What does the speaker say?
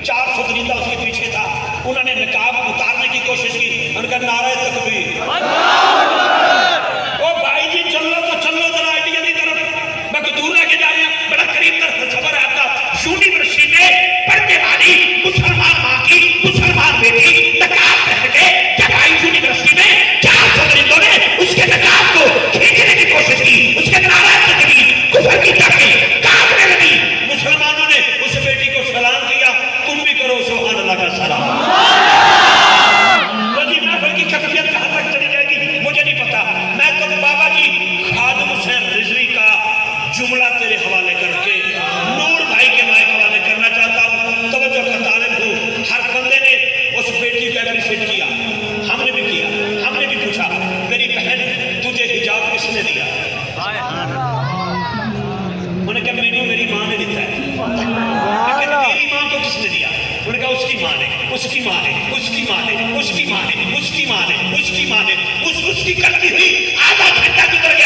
400 दरिंदा उसके पीछे था। उन्होंने निकाब उतारने की कोशिश की, उनका नारा तकबीर। ओ भाई जी चलो तो चलो जरा इंडिया की तरफ, मैं दूर लेके जा रही हूँ। बड़ा करीब तरफ खबर है आपका। यूनिवर्सिटी में पढ़ने वाली मुसलमान माँ की मुसलमान बेटी नकाब पहन के जब आई यूनिवर्सिटी में, 400 दरिंदों ने उसके नकाब को खींचने की कोशिश की, उसके नारा तकबीर कुफर की तकबीर कांपने लगी। मुसलमानों ने उस बेटी को सलाम किया, तुम भी करो सुभान अल्लाह का सलाम। वजी महफिल की कैफियत कहां तक चली जाएगी मुझे नहीं पता। मैं तो बाबा जी खादिम हुसैन रिजवी का जुमला तेरे हवाले करके नूर भाई के मायके हवाले करना चाहता हूं। तवज्जो का तालिब हूं। हर बंदे ने उस बेटी को एप्रिशिएट किया, हमने भी किया। हमने भी पूछा, मेरी बहन तुझे हिजाब किसने दिया? उन्होंने कहा मैनू मेरी माँ ने दिया है। तेरी माँ को किसने दिया? उन्होंने कहा उसकी माँ ने, उसकी माँ ने, उसकी माँ ने, उसकी माँ ने, उसकी माँ ने, उसकी माँ ने, उसकी करती हुई आधा घंटा की तरह